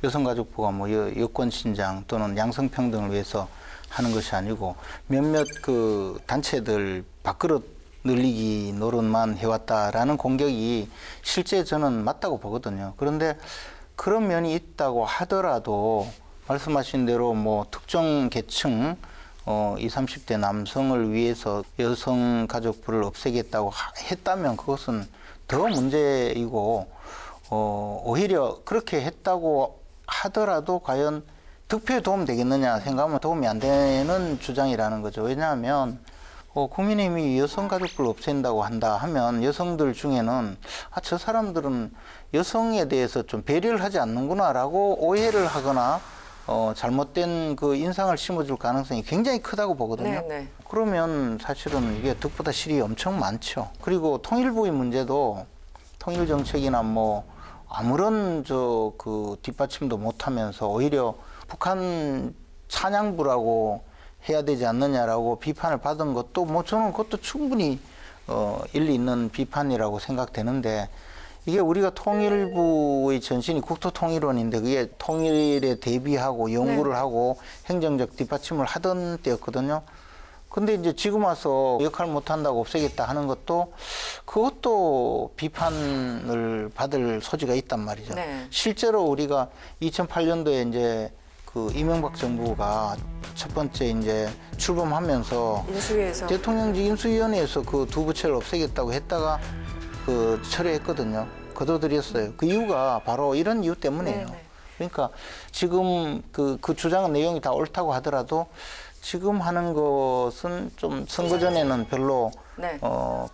여성가족부가 여권 신장 또는 양성평등을 위해서 하는 것이 아니고 몇몇 그 단체들 밥그릇 늘리기 노릇만 해왔다라는 공격이 실제 저는 맞다고 보거든요. 그런데 그런 면이 있다고 하더라도 말씀하신 대로 뭐 특정 계층 20, 30대 남성을 위해서 여성가족부를 없애겠다고 했다면 그것은 더 문제이고 오히려 그렇게 했다고 하더라도 과연 득표에 도움 되겠느냐 생각하면 도움이 안 되는 주장이라는 거죠. 왜냐하면 국민의힘이 여성가족부를 없앤다고 한다 하면 여성들 중에는 저 사람들은 여성에 대해서 좀 배려를 하지 않는구나라고 오해를 하거나 잘못된 그 인상을 심어줄 가능성이 굉장히 크다고 보거든요. 네네. 그러면 사실은 이게 득보다 실이 엄청 많죠. 그리고 통일부의 문제도 통일 정책이나 뭐 아무런 그 뒷받침도 못하면서 오히려 북한 찬양부라고 해야 되지 않느냐라고 비판을 받은 것도 뭐 저는 그것도 충분히 일리 있는 비판이라고 생각되는데 이게 우리가 통일부의 전신이 국토통일원인데 그게 통일에 대비하고 연구를 하고 행정적 뒷받침을 하던 때였거든요. 근데 이제 지금 와서 역할 못한다고 없애겠다 하는 것도 그것도 비판을 받을 소지가 있단 말이죠. 네. 실제로 우리가 2008년도에 이제 그 이명박 정부가 첫 번째 이제 출범하면서 인수위에서 대통령직 인수위원회에서 그 두 부처를 없애겠다고 했다가 그 철회했거든요. 거둬들였어요. 그 이유가 바로 이런 이유 때문이에요. 네네. 그러니까 지금 그 주장은 내용이 다 옳다고 하더라도 지금 하는 것은 좀 선거 전에는 별로 네.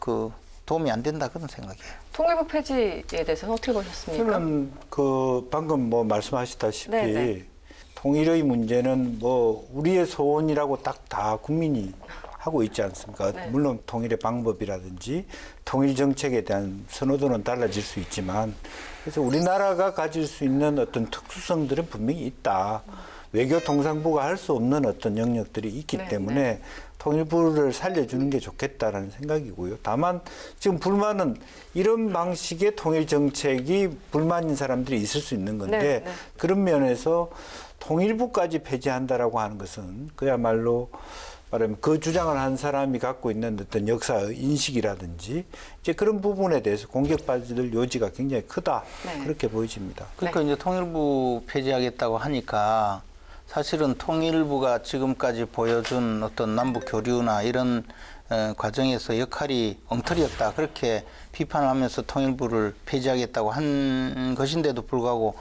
그 도움이 안 된다 그런 생각이에요. 통일부 폐지에 대해서는 어떻게 보셨습니까? 저는 그 방금 뭐 말씀하셨다시피 네네. 통일의 문제는 뭐 우리의 소원이라고 딱 다 국민이 하고 있지 않습니까? 네. 물론 통일의 방법이라든지 통일 정책에 대한 선호도는 달라질 수 있지만 그래서 우리나라가 가질 수 있는 어떤 특수성들은 분명히 있다. 외교 통상부가 할 수 없는 어떤 영역들이 있기 네, 때문에 네. 통일부를 살려주는 게 좋겠다라는 생각이고요. 다만 지금 불만은 이런 방식의 통일 정책이 불만인 사람들이 있을 수 있는 건데 네, 네. 그런 면에서 통일부까지 폐지한다라고 하는 것은 그야말로 말하면 그 주장을 한 사람이 갖고 있는 어떤 역사 인식이라든지 이제 그런 부분에 대해서 공격받을 요지가 굉장히 크다. 네. 그렇게 보여집니다. 그러니까 이제 통일부 폐지하겠다고 하니까 사실은 통일부가 지금까지 보여준 어떤 남북 교류나 이런 과정에서 역할이 엉터리였다. 그렇게 비판을 하면서 통일부를 폐지하겠다고 한 것인데도 불구하고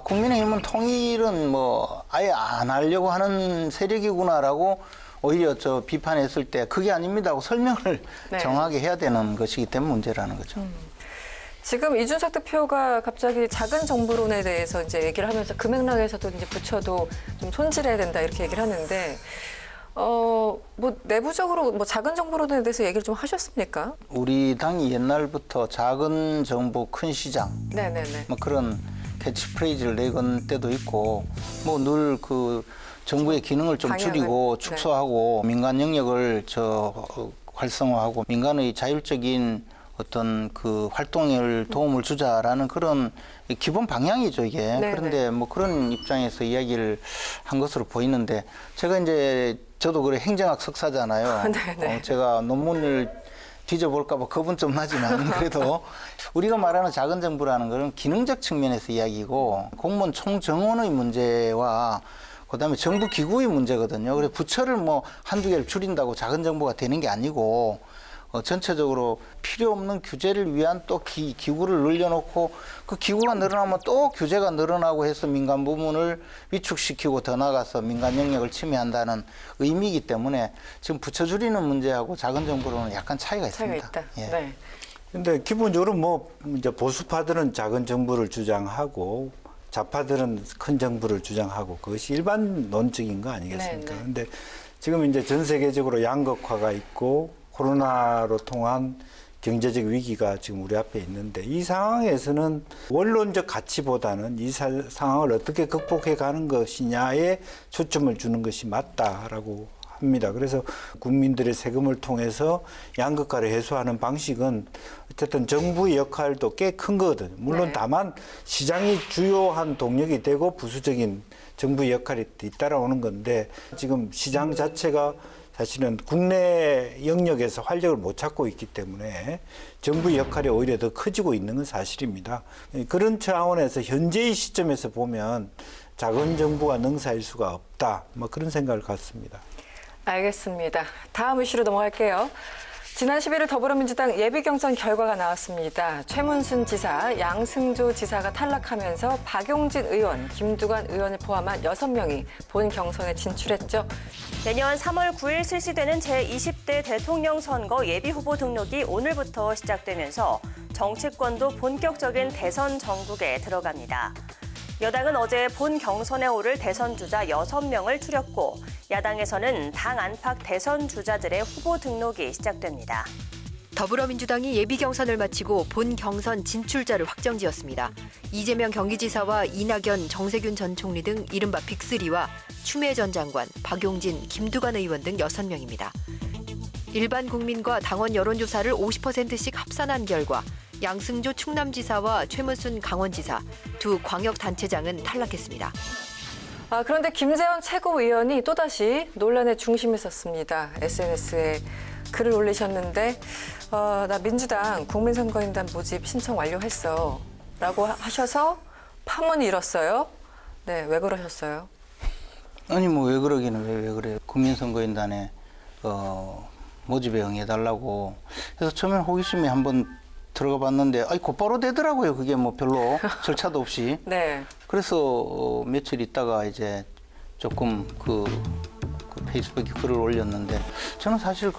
국민의힘은 통일은 뭐 아예 안 하려고 하는 세력이구나라고 오히려 저 비판했을 때 그게 아닙니다 하고 설명을 네. 정확하게 해야 되는 것이기 때문에 문제라는 거죠. 지금 이준석 대표가 갑자기 작은 정부론에 대해서 이제 얘기를 하면서 그 맥락에서도 이제 부처도 좀 손질해야 된다 이렇게 얘기를 하는데 뭐 내부적으로 뭐 작은 정부론에 대해서 얘기를 좀 하셨습니까? 우리 당이 옛날부터 작은 정부 큰 시장 네네네. 뭐 그런 캐치프레이즈를 내건 때도 있고 뭐 늘 그 정부의 기능을 좀 방향을, 줄이고 네. 축소하고 민간 영역을 활성화하고 민간의 자율적인 어떤 그 활동을 도움을 주자라는 그런 기본 방향이죠 이게. 네네. 그런데 뭐 그런 입장에서 이야기를 한 것으로 보이는데 제가 이제 저도 그래 행정학 석사잖아요. 네네. 제가 논문을 뒤져볼까 봐 겁은 좀 나지만 그래도 우리가 말하는 작은 정부라는 것은 기능적 측면에서 이야기고 공무원 총정원의 문제와 그다음에 정부 기구의 문제거든요. 그래서 부처를 뭐 한두 개를 줄인다고 작은 정부가 되는 게 아니고 전체적으로 필요 없는 규제를 위한 또 기구를 늘려놓고 그 기구가 늘어나면 또 규제가 늘어나고 해서 민간 부문을 위축시키고 더 나가서 민간 영역을 침해한다는 의미이기 때문에 지금 부처 줄이는 문제하고 작은 정부로는 약간 차이가 차이가 있습니다. 있다. 예. 네. 근데 기본적으로 뭐 이제 보수파들은 작은 정부를 주장하고 좌파들은 큰 정부를 주장하고 그것이 일반 논적인 거 아니겠습니까? 네, 네. 근데 지금 이제 전 세계적으로 양극화가 있고 코로나로 통한 경제적 위기가 지금 우리 앞에 있는데 이 상황에서는 원론적 가치보다는 이 상황을 어떻게 극복해 가는 것이냐에 초점을 주는 것이 맞다라고 합니다. 그래서 국민들의 세금을 통해서 양극화를 해소하는 방식은 어쨌든 정부의 역할도 꽤 큰 거거든요. 물론 네. 다만 시장이 주요한 동력이 되고 부수적인 정부의 역할이 뒤따라오는 건데 지금 시장 자체가 사실은 국내 영역에서 활력을 못 찾고 있기 때문에 정부의 역할이 오히려 더 커지고 있는 건 사실입니다. 그런 차원에서 현재의 시점에서 보면 작은 정부가 능사일 수가 없다. 뭐 그런 생각을 갖습니다. 알겠습니다. 다음 이슈로 넘어갈게요. 지난 11일 더불어민주당 예비경선 결과가 나왔습니다. 최문순 지사, 양승조 지사가 탈락하면서 박용진 의원, 김두관 의원을 포함한 6명이 본 경선에 진출했죠. 내년 3월 9일 실시되는 제20대 대통령 선거 예비후보 등록이 오늘부터 시작되면서 정치권도 본격적인 대선 전국에 들어갑니다. 여당은 어제 본 경선에 오를 대선 주자 6명을 추렸고 야당에서는 당 안팎 대선 주자들의 후보 등록이 시작됩니다. 더불어민주당이 예비 경선을 마치고 본 경선 진출자를 확정지었습니다. 이재명 경기지사와 이낙연, 정세균 전 총리 등 이른바 빅3와 추미애 전 장관, 박용진, 김두관 의원 등 6명입니다. 일반 국민과 당원 여론조사를 50%씩 합산한 결과 양승조 충남지사와 최문순 강원지사, 두 광역단체장은 탈락했습니다. 그런데 김재원 최고위원이 또다시 논란의 중심에 섰습니다. SNS에 글을 올리셨는데 나 민주당 국민선거인단 모집 신청 완료했어 라고 하셔서 파문이 일었어요. 네, 왜 그러셨어요? 아니 뭐 왜 그러기는 왜 그래요. 국민선거인단에 모집에 응해달라고 그래서 처음엔 호기심에 한번 들어가 봤는데 곧바로 되더라고요. 그게 뭐 별로 절차도 없이. 네. 그래서 며칠 있다가 이제 조금 그 페이스북에 글을 올렸는데 저는 사실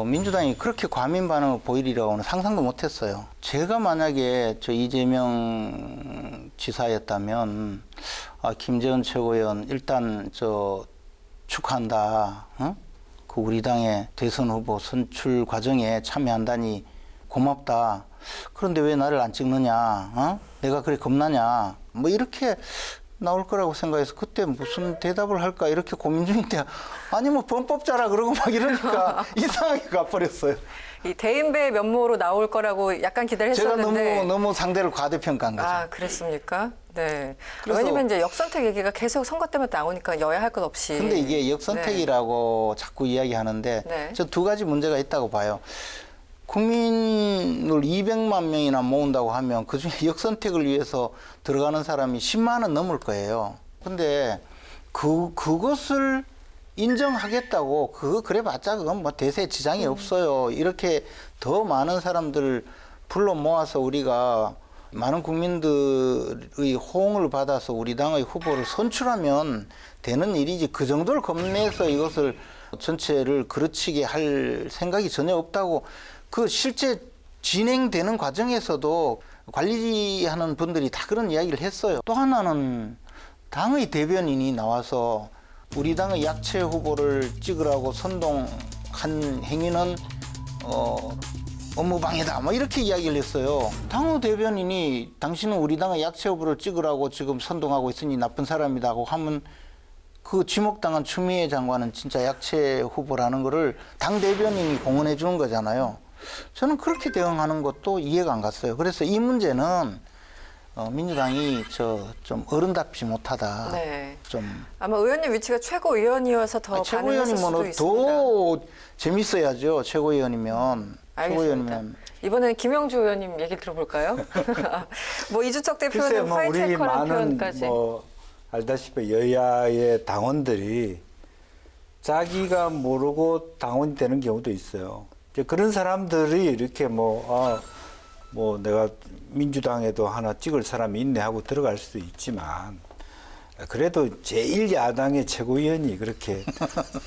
민주당이 그렇게 과민 반응을 보이리라고는 상상도 못했어요. 제가 만약에 저 이재명 지사였다면 김재원 최고위원 일단 축하한다. 응? 그 우리 당의 대선 후보 선출 과정에 참여한다니 고맙다. 그런데 왜 나를 안 찍느냐? 내가 그래 겁나냐? 뭐 이렇게 나올 거라고 생각해서 그때 무슨 대답을 할까 이렇게 고민 중인데 아니 뭐 범법자라 그러고 막 이러니까 이상하게 가버렸어요. 이 대인배의 면모로 나올 거라고 약간 기대를 했었는데 제가 너무 상대를 과대평가한 거죠. 그랬습니까? 네. 그래서- 왜냐면 이제 역선택 얘기가 계속 선거 때마다 나오니까 여야 할 것 없이. 근데 이게 역선택이라고 자꾸 이야기하는데 네. 저 두 가지 문제가 있다고 봐요. 국민을 200만 명이나 모은다고 하면 그중에 역선택을 위해서 들어가는 사람이 10만은 넘을 거예요. 근데 그것을 인정하겠다고 그래봤자 그건 뭐 대세 지장이 없어요. 이렇게 더 많은 사람들을 불러 모아서 우리가 많은 국민들의 호응을 받아서 우리 당의 후보를 선출하면 되는 일이지 그 정도를 겁내서 이것을 전체를 그르치게 할 생각이 전혀 없다고 그 실제 진행되는 과정에서도 관리하는 분들이 다 그런 이야기를 했어요. 또 하나는 당의 대변인이 나와서 우리 당의 약체 후보를 찍으라고 선동한 행위는 업무방해다 뭐 이렇게 이야기를 했어요. 당의 대변인이 당신은 우리 당의 약체 후보를 찍으라고 지금 선동하고 있으니 나쁜 사람이라고 하면 그 지목당한 추미애 장관은 진짜 약체 후보라는 거를 당 대변인이 공언해 주는 거잖아요. 저는 그렇게 대응하는 것도 이해가 안 갔어요. 그래서 이 문제는 민주당이 좀 어른답지 못하다. 네. 좀 아마 의원님 위치가 최고위원이어서 더 가능했을 수도 있습니다. 더 재밌어야죠. 최고위원이면. 알겠습니다. 이번에는 김영주 의원님 얘기 들어볼까요? 뭐 이준석 글쎄 대표는 뭐 우리 화이트해커라는 많은 표현까지. 알다시피 여야의 당원들이 자기가 모르고 당원이 되는 경우도 있어요. 이제 그런 사람들이 이렇게 뭐 내가 민주당에도 하나 찍을 사람이 있네 하고 들어갈 수도 있지만 그래도 제1야당의 최고위원이 그렇게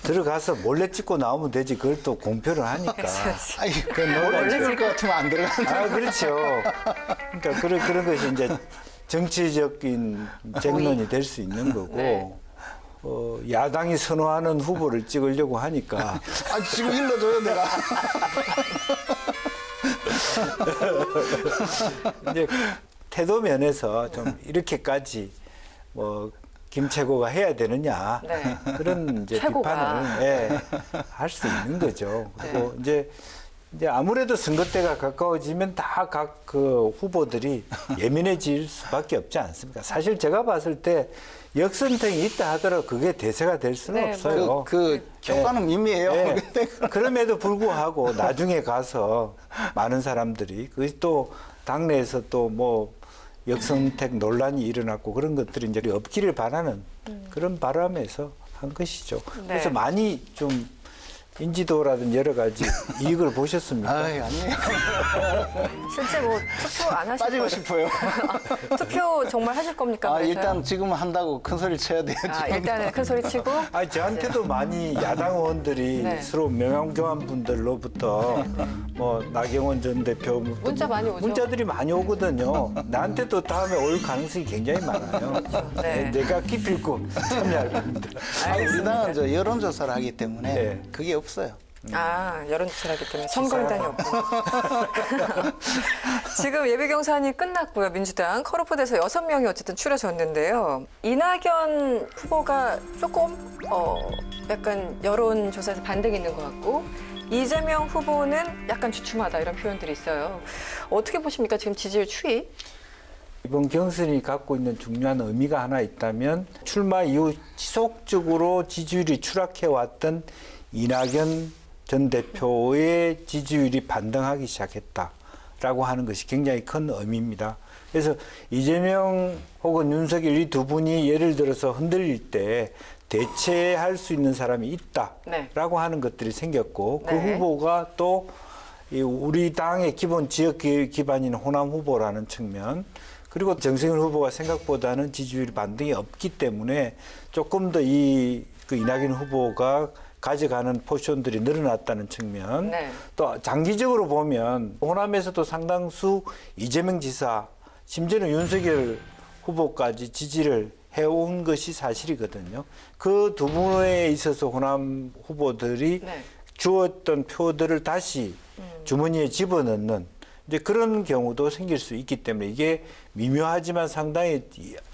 들어가서 몰래 찍고 나오면 되지 그걸 또 공표를 하니까. 아니, 원래 찍을 것 같으면 안 들어가는. 그렇죠. 그러니까 그런 것이 이제 정치적인 쟁론이 될 수 있는 거고. 네. 야당이 선호하는 후보를 찍으려고 하니까. 지금 일러줘요, 내가. 이제 태도 면에서 좀 이렇게까지 김최고가 해야 되느냐. 네. 그런 이제 최고가. 비판을 할 수 있는 거죠. 그리고 이제 이제 아무래도 선거 때가 가까워지면 다 각 그 후보들이 예민해질 수밖에 없지 않습니까? 사실 제가 봤을 때 역선택이 있다 하더라도 그게 대세가 될 수는 네, 없어요. 그 효과는 미미해요. 네. 근데 그럼에도 불구하고 나중에 가서 많은 사람들이 그것이 또 당내에서 또 뭐 역선택 논란이 일어났고 그런 것들이 이제 없기를 바라는 그런 바람에서 한 것이죠. 그래서 많이 좀 인지도라든지 여러 가지 이익을 보셨습니까? 아니에요. 실제 뭐 투표 안 하실 빠지고 거예요? 싶어요. 투표 정말 하실 겁니까? 그래서요? 일단 지금은 한다고 큰 소리 쳐야 돼요. 지금. 일단은 큰 소리 치고. 아니 저한테도 많이 야당 의원들이 네. 서로 명함교환 분들로부터 뭐 나경원 전 대표 문자 많이 오죠. 문자들이 많이 오거든요. 나한테도 다음에 올 가능성이 굉장히 많아요. 네. 내가 기필코 참여할 겁니다. 우리 당은 저 여론조사를 하기 때문에 네. 그게 없어요. 여론조사를 하기 때문에 선거인단이 없고. 지금 예비경선이 끝났고요. 민주당 컷오프돼서 6명이 어쨌든 추려졌는데요. 이낙연 후보가 조금 약간 여론조사에서 반등이 있는 것 같고 이재명 후보는 약간 주춤하다 이런 표현들이 있어요. 어떻게 보십니까? 지금 지지율 추이? 이번 경선이 갖고 있는 중요한 의미가 하나 있다면 출마 이후 지속적으로 지지율이 추락해왔던 이낙연 전 대표의 지지율이 반등하기 시작했다라고 하는 것이 굉장히 큰 의미입니다. 그래서 이재명 혹은 윤석열 이 두 분이 예를 들어서 흔들릴 때 대체할 수 있는 사람이 있다라고 하는 것들이 생겼고 그 네. 후보가 또 우리 당의 기본 지역 기반인 호남 후보라는 측면 그리고 정세균 후보가 생각보다는 지지율 반등이 없기 때문에 조금 더 그 이낙연 후보가 가져가는 포지션들이 늘어났다는 측면 네. 또 장기적으로 보면 호남에서도 상당수 이재명 지사 심지어는 윤석열 후보까지 지지를 해온 것이 사실이거든요. 그 두 분에 있어서 호남 후보들이 네. 주었던 표들을 다시 주머니에 집어넣는 이제 그런 경우도 생길 수 있기 때문에 이게 미묘하지만 상당히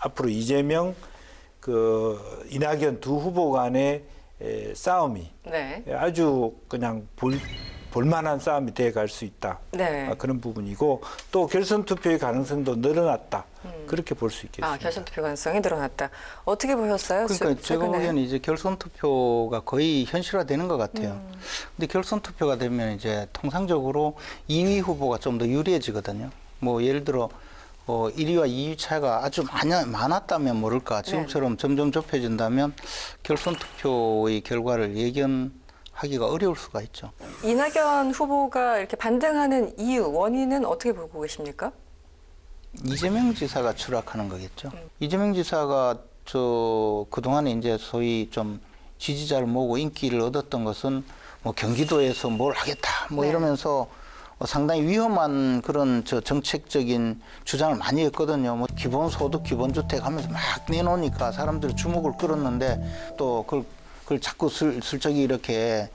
앞으로 이재명 이낙연 두 후보 간의 싸움이 네. 아주 그냥 볼만한 싸움이 돼갈 수 있다. 네. 그런 부분이고 또 결선 투표의 가능성도 늘어났다. 그렇게 볼 수 있겠습니다. 결선 투표 가능성이 늘어났다. 어떻게 보셨어요? 그러니까 제가 보기에는 이제 결선 투표가 거의 현실화되는 것 같아요. 근데 결선 투표가 되면 이제 통상적으로 2위 후보가 좀 더 유리해지거든요. 뭐 예를 들어 1위와 2위 차이가 아주 많았다면 모를까. 지금처럼 점점 좁혀진다면 결선 투표의 결과를 예견하기가 어려울 수가 있죠. 이낙연 후보가 이렇게 반등하는 이유, 원인은 어떻게 보고 계십니까? 이재명 지사가 추락하는 거겠죠. 이재명 지사가 그동안에 이제 소위 좀 지지자를 모으고 인기를 얻었던 것은 뭐 경기도에서 뭘 하겠다 뭐 네. 이러면서 상당히 위험한 그런 정책적인 주장을 많이 했거든요. 뭐 기본소득, 기본주택 하면서 막 내놓으니까 사람들이 주목을 끌었는데 또 그걸 자꾸 슬쩍이 이렇게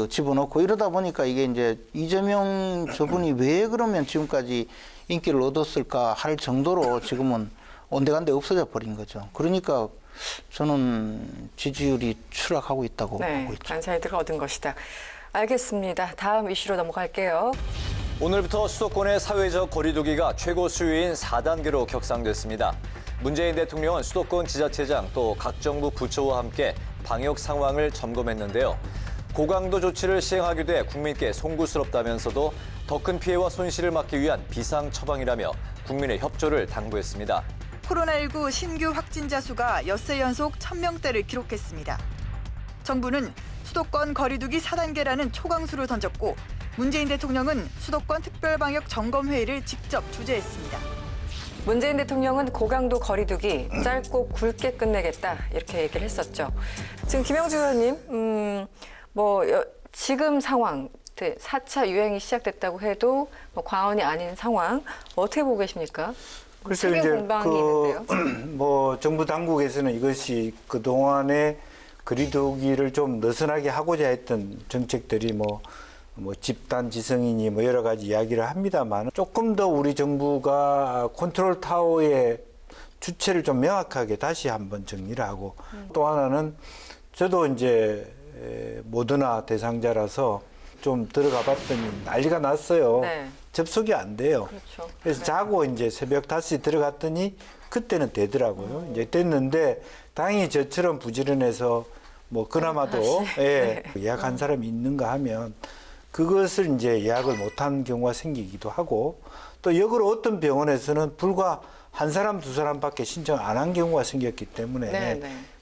집어넣고 이러다 보니까 이게 이제 이재명 저분이 왜 그러면 지금까지 인기를 얻었을까 할 정도로 지금은 온데간데 없어져 버린 거죠. 그러니까 저는 지지율이 추락하고 있다고 보고 있죠. 안사이드가 얻은 것이다. 알겠습니다. 다음 이슈로 넘어갈게요. 오늘부터 수도권의 사회적 거리두기가 최고 수위인 4단계로 격상됐습니다. 문재인 대통령은 수도권 지자체장 또 각 정부 부처와 함께 방역 상황을 점검했는데요. 고강도 조치를 시행하게 돼 국민께 송구스럽다면서도 더 큰 피해와 손실을 막기 위한 비상 처방이라며 국민의 협조를 당부했습니다. 코로나19 신규 확진자 수가 엿새 연속 1000명대를 기록했습니다. 정부는 수도권 거리두기 4단계라는 초강수를 던졌고 문재인 대통령은 수도권 특별방역 점검회의를 직접 주재했습니다. 문재인 대통령은 고강도 거리두기 짧고 굵게 끝내겠다 이렇게 얘기를 했었죠. 지금 김영주 의원님, 지금 상황, 4차 유행이 시작됐다고 해도 과언이 아닌 상황 어떻게 보고 계십니까? 글쎄요, 세계 이제 공방이 있는데요. 정부 당국에서는 이것이 그 동안에 거리두기를 좀 느슨하게 하고자 했던 정책들이 집단 지성이니 여러 가지 이야기를 합니다만 조금 더 우리 정부가 컨트롤 타워의 주체를 좀 명확하게 다시 한번 정리를 하고 또 하나는 저도 이제 모더나 대상자라서 좀 들어가 봤더니 난리가 났어요. 네. 접속이 안 돼요. 그렇죠. 그래서 네. 자고 이제 새벽 5시 들어갔더니 그때는 되더라고요. 이제 됐는데 다행히 저처럼 부지런해서 뭐 그나마도 예약한 사람이 있는가 하면 그것을 이제 예약을 못한 경우가 생기기도 하고 또 역으로 어떤 병원에서는 불과 한 사람, 두 사람밖에 신청 안 한 경우가 생겼기 때문에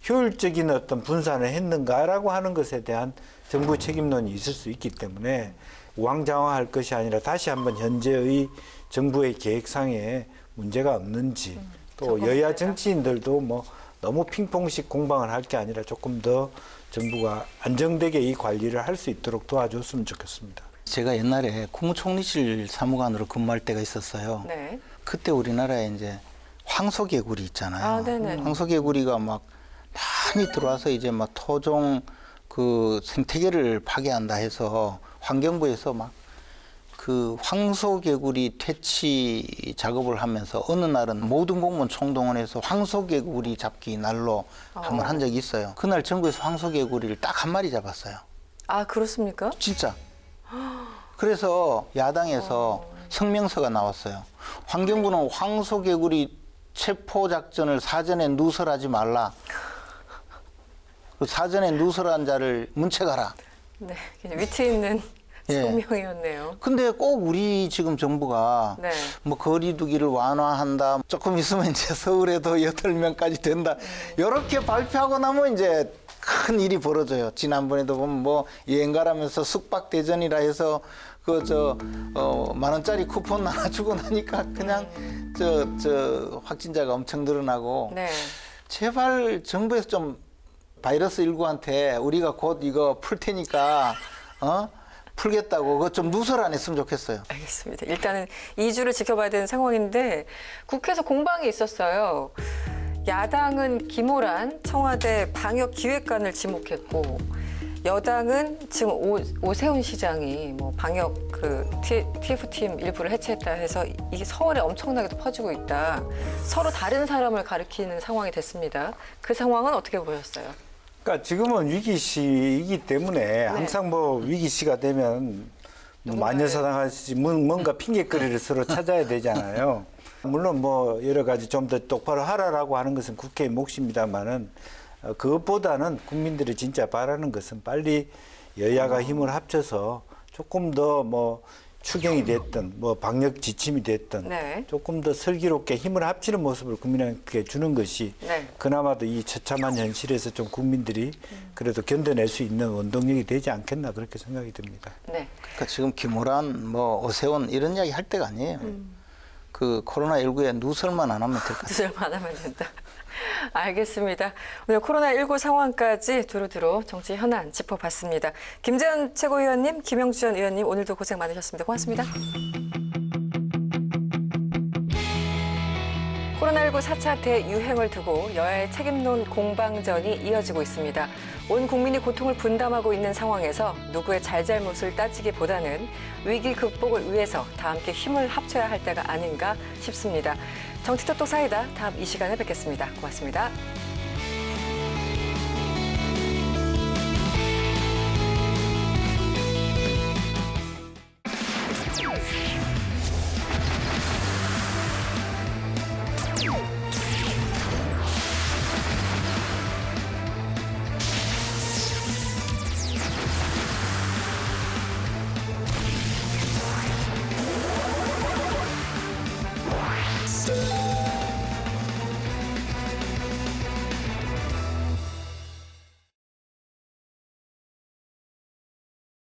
효율적인 어떤 분산을 했는가라고 하는 것에 대한 정부 책임론이 있을 수 있기 때문에 우왕좌왕할 것이 아니라 다시 한번 현재의 정부의 계획상에 문제가 없는지 또 여야 정치인들도 뭐 너무 핑퐁식 공방을 할 게 아니라 조금 더 정부가 안정되게 이 관리를 할 수 있도록 도와줬으면 좋겠습니다. 제가 옛날에 국무총리실 사무관으로 근무할 때가 있었어요. 네. 그때 우리나라에 이제 황소개구리 있잖아요. 아, 네네. 황소개구리가 막 많이 들어와서 이제 막 토종 그 생태계를 파괴한다 해서 환경부에서 막 그 황소개구리 퇴치 작업을 하면서 어느 날은 모든 공무원 총동원해서 황소개구리 잡기 날로 한번 한 적이 있어요. 그날 전국에서 황소개구리를 딱 한 마리 잡았어요. 아, 그렇습니까? 진짜. 그래서 야당에서 성명서가 나왔어요. 환경부는 황소개구리 체포 작전을 사전에 누설하지 말라. 그 사전에 누설한 자를 문책하라. 네, 그냥 위트 있는 예. 성명이었네요. 근데 꼭 우리 지금 정부가 네. 뭐 거리두기를 완화한다. 조금 있으면 이제 서울에도 8명까지 된다. 이렇게 발표하고 나면 이제 큰 일이 벌어져요. 지난번에도 보면 뭐 여행 가라면서 숙박대전이라 해서 만 원짜리 쿠폰 하나 주고 나니까 그냥 확진자가 엄청 늘어나고 네. 제발 정부에서 좀 바이러스 19한테 우리가 곧 이거 풀 테니까 풀겠다고 그거 좀 누설 안 했으면 좋겠어요. 알겠습니다. 일단은 2주를 지켜봐야 되는 상황인데 국회에서 공방이 있었어요. 야당은 김호란 청와대 방역기획관을 지목했고 여당은 지금 오세훈 시장이 뭐 방역 TF팀 일부를 해체했다 해서 이게 서울에 엄청나게 퍼지고 있다. 서로 다른 사람을 가리키는 상황이 됐습니다. 그 상황은 어떻게 보셨어요? 그러니까 지금은 위기시이기 때문에 항상 뭐 위기시가 되면 뭐 마녀사당하시지 뭔가 핑계거리를 서로 찾아야 되잖아요. 물론 뭐 여러 가지 좀 더 똑바로 하라라고 하는 것은 국회의 몫입니다만은 그것보다는 국민들이 진짜 바라는 것은 빨리 여야가 힘을 합쳐서 조금 더 뭐 추경이 됐든 뭐 방역 지침이 됐든 네. 조금 더 슬기롭게 힘을 합치는 모습을 국민에게 주는 것이 네. 그나마도 이 처참한 현실에서 좀 국민들이 그래도 견뎌낼 수 있는 원동력이 되지 않겠나 그렇게 생각이 듭니다. 네. 그러니까 지금 김호란, 뭐 오세훈 이런 이야기 할 때가 아니에요. 그 코로나19에 누설만 안 하면 될 것 같아요. 누설만 하면 된다. 알겠습니다. 오늘 코로나19 상황까지 두루두루 정치 현안 짚어봤습니다. 김재현 최고위원님, 김영주 전 의원님 오늘도 고생 많으셨습니다. 고맙습니다. 코로나19 4차 대유행을 두고 여야의 책임론 공방전이 이어지고 있습니다. 온 국민이 고통을 분담하고 있는 상황에서 누구의 잘잘못을 따지기보다는 위기 극복을 위해서 다 함께 힘을 합쳐야 할 때가 아닌가 싶습니다. 정치토토 사이다 다음 이 시간에 뵙겠습니다. 고맙습니다.